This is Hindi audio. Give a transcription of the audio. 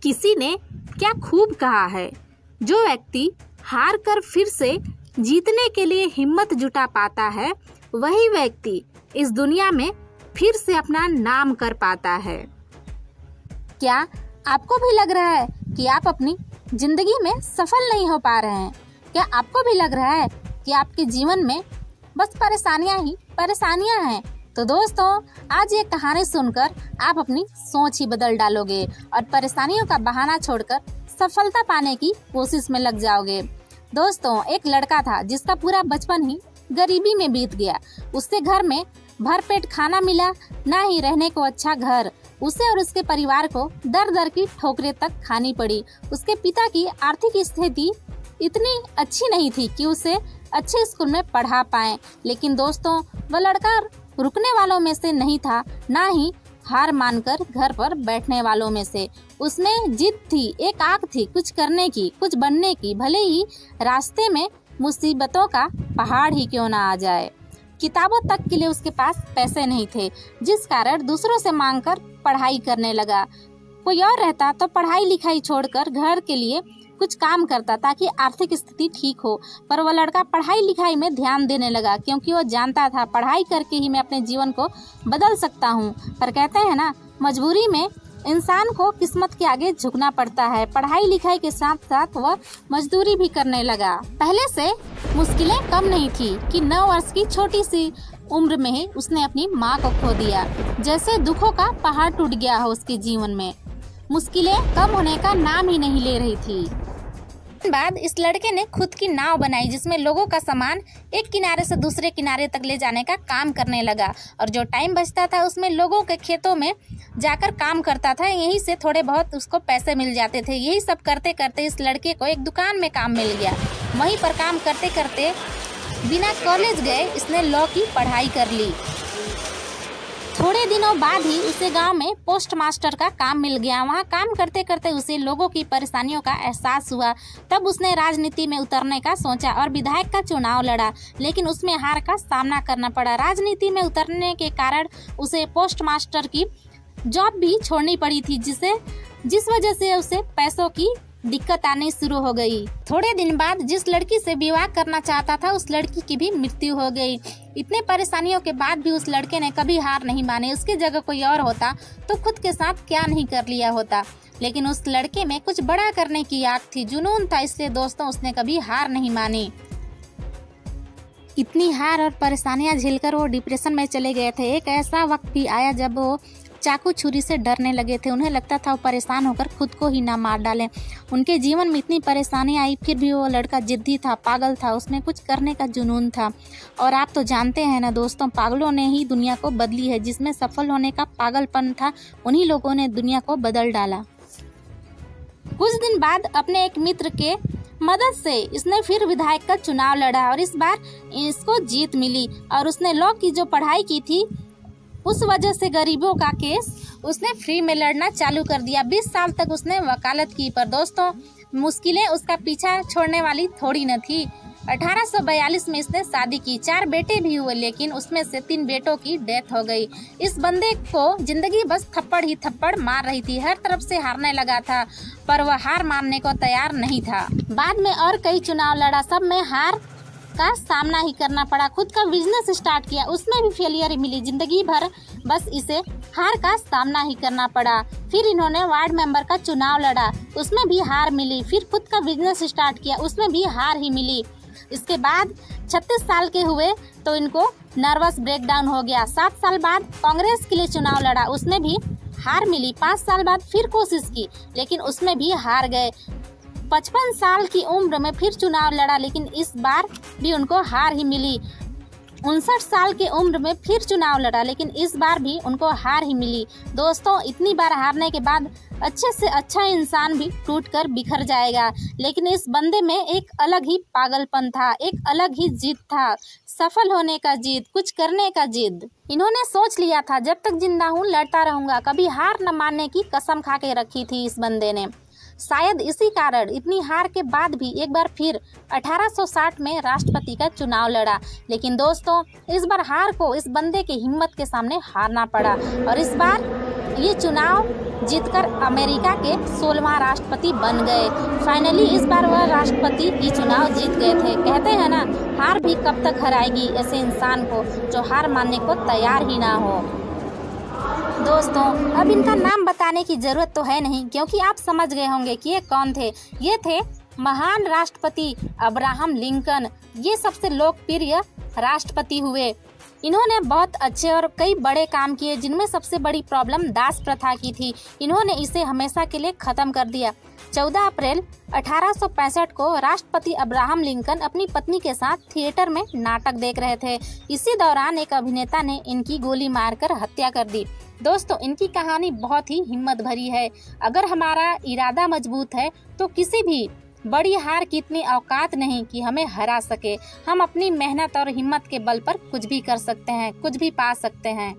किसी ने क्या खूब कहा है, जो व्यक्ति हार कर फिर से जीतने के लिए हिम्मत जुटा पाता है, वही व्यक्ति इस दुनिया में फिर से अपना नाम कर पाता है। क्या आपको भी लग रहा है कि आप अपनी जिंदगी में सफल नहीं हो पा रहे हैं? क्या आपको भी लग रहा है कि आपके जीवन में बस परेशानियां ही परेशानियां हैं? तो दोस्तों, आज ये कहानी सुनकर आप अपनी सोच ही बदल डालोगे और परेशानियों का बहाना छोड़कर सफलता पाने की कोशिश में लग जाओगे। दोस्तों, एक लड़का था जिसका पूरा बचपन ही गरीबी में बीत गया। उससे घर में भरपेट खाना मिला, ना ही रहने को अच्छा घर। उसे और उसके परिवार को दर दर की ठोकरें तक खानी पड़ी। उसके पिता की आर्थिक स्थिति इतनी अच्छी नहीं थी कि उसे अच्छे स्कूल में पढ़ा पाए। लेकिन दोस्तों, वह लड़का रुकने वालों में से नहीं था, ना ही हार मानकर घर पर बैठने वालों में से। उसमें जिद थी, एक आग थी कुछ करने की, कुछ बनने की, भले ही रास्ते में मुसीबतों का पहाड़ ही क्यों ना आ जाए। किताबों तक के लिए उसके पास पैसे नहीं थे, जिस कारण दूसरों से मांगकर पढ़ाई करने लगा। कोई और रहता तो पढ़ाई लिखाई छोड़कर घर के लिए कुछ काम करता ताकि आर्थिक स्थिति ठीक हो, पर वह लड़का पढ़ाई लिखाई में ध्यान देने लगा, क्योंकि वो जानता था पढ़ाई करके ही मैं अपने जीवन को बदल सकता हूँ। पर कहते हैं ना, मजबूरी में इंसान को किस्मत के आगे झुकना पड़ता है। पढ़ाई लिखाई के साथ साथ वह मजदूरी भी करने लगा। पहले से मुश्किलें कम नहीं थी कि 9 वर्ष की छोटी सी उम्र में ही उसने अपनी माँ को खो दिया। जैसे दुखों का पहाड़ टूट गया हो उसके जीवन में। मुश्किलें कम होने का नाम ही नहीं ले रही थी। बाद इस लड़के ने खुद की नाव बनाई, जिसमें लोगों का सामान एक किनारे से दूसरे किनारे तक ले जाने का काम करने लगा। और जो टाइम बचता था उसमें लोगों के खेतों में जाकर काम करता था। यहीं से थोड़े बहुत उसको पैसे मिल जाते थे। यही सब करते करते इस लड़के को एक दुकान में काम मिल गया। वहीं पर काम करते करते बिना कॉलेज गए इसने लॉ की पढ़ाई कर ली। थोड़े दिनों बाद ही उसे गांव में पोस्ट मास्टर का काम मिल गया। वहां काम करते करते उसे लोगों की परेशानियों का एहसास हुआ। तब उसने राजनीति में उतरने का सोचा और विधायक का चुनाव लड़ा, लेकिन उसमें हार का सामना करना पड़ा। राजनीति में उतरने के कारण उसे पोस्ट मास्टर की जॉब भी छोड़नी पड़ी थी, जिस वजह से उसे पैसों की दिक्कत आनी शुरू हो गई। थोड़े दिन बाद जिस लड़की से विवाह करना चाहता था उस लड़की की भी मृत्यु हो गई। इतने परेशानियों के बाद भी उस लड़के ने कभी हार नहीं मानी। उसकी जगह कोई और होता तो खुद के साथ क्या नहीं कर लिया होता। लेकिन उस लड़के में कुछ बड़ा करने की आग थी, जुनून था, इसलिए दोस्तों उसने कभी हार नहीं मानी। इतनी हार और परेशानियां झेलकर वो डिप्रेशन में चले गए थे। एक ऐसा वक्त भी आया जब वो चाकू छुरी से डरने लगे थे। उन्हें लगता था वो परेशान होकर खुद को ही ना मार डालें। उनके जीवन में इतनी परेशानी आई, फिर भी वो लड़का जिद्दी था, पागल था, उसमें कुछ करने का जुनून था। और आप तो जानते हैं ना दोस्तों, पागलों ने ही दुनिया को बदली है। जिसमें सफल होने का पागलपन था, उन्हीं लोगों ने दुनिया को बदल डाला। कुछ दिन बाद अपने एक मित्र के मदद से इसने फिर विधायक का चुनाव लड़ा और इस बार इसको जीत मिली। और उसने लॉ की जो पढ़ाई की थी उस वजह से गरीबों का केस उसने फ्री में लड़ना चालू कर दिया। 20 साल तक उसने वकालत की। पर दोस्तों, मुश्किलें उसका पीछा छोड़ने वाली थोड़ी न थी। 1842 में इसने शादी की, 4 बेटे भी हुए, लेकिन उसमें से 3 बेटों की डेथ हो गई। इस बंदे को जिंदगी बस थप्पड़ ही थप्पड़ मार रही थी। हर तरफ से हारने लगा था, पर वह हार मानने को तैयार नहीं था। बाद में और कई चुनाव लड़ा, सब में हार का सामना ही करना पड़ा। खुद का बिजनेस स्टार्ट किया, उसमें भी फेलियर मिली। जिंदगी भर बस इसे हार का सामना ही करना पड़ा। फिर इन्होंने वार्ड मेंबर का चुनाव लड़ा, उसमें भी हार मिली। फिर खुद का बिजनेस स्टार्ट किया, उसमें भी हार ही मिली। इसके बाद 36 साल के हुए तो इनको नर्वस ब्रेकडाउन हो गया। 7 साल बाद कांग्रेस के लिए चुनाव लड़ा, उसमें भी हार मिली। 5 साल बाद फिर कोशिश की, लेकिन उसमें भी हार गए। 55 साल की उम्र में फिर चुनाव लड़ा, लेकिन इस बार भी उनको हार ही मिली। 59 साल की उम्र में फिर चुनाव लड़ा, लेकिन इस बार भी उनको हार ही मिली। दोस्तों, इतनी बार हारने के बाद अच्छे से अच्छा इंसान भी टूटकर बिखर जाएगा। लेकिन इस बंदे में एक अलग ही पागलपन था, एक अलग ही जिद था, सफल होने का जिद, कुछ करने का जिद। इन्होंने सोच लिया था जब तक जिंदा हूँ लड़ता रहूंगा, कभी हार न मानने की कसम खा के रखी थी इस बंदे ने। शायद इसी कारण इतनी हार के बाद भी एक बार फिर 1860 में राष्ट्रपति का चुनाव लड़ा। लेकिन दोस्तों, इस बार हार को इस बंदे के हिम्मत के सामने हारना पड़ा और इस बार ये चुनाव जीतकर अमेरिका के 16वां राष्ट्रपति बन गए। फाइनली इस बार वह राष्ट्रपति की चुनाव जीत गए थे। कहते हैं ना, हार भी कब तक हराएगी ऐसे इंसान को जो हार मानने को तैयार ही ना हो। दोस्तों, अब इनका नाम बताने की जरूरत तो है नहीं, क्योंकि आप समझ गए होंगे कि ये कौन थे। ये थे महान राष्ट्रपति अब्राहम लिंकन। ये सबसे लोकप्रिय राष्ट्रपति हुए। इन्होंने बहुत अच्छे और कई बड़े काम किए, जिनमें सबसे बड़ी प्रॉब्लम दास प्रथा की थी। इन्होंने इसे हमेशा के लिए खत्म कर दिया। 14 अप्रैल 1865 को राष्ट्रपति अब्राहम लिंकन अपनी पत्नी के साथ थिएटर में नाटक देख रहे थे। इसी दौरान एक अभिनेता ने इनकी गोली मारकर हत्या कर दी। दोस्तों, इनकी कहानी बहुत ही हिम्मत भरी है। अगर हमारा इरादा मजबूत है तो किसी भी बड़ी हार की इतनी औकात नहीं कि हमें हरा सके। हम अपनी मेहनत और हिम्मत के बल पर कुछ भी कर सकते हैं, कुछ भी पा सकते हैं।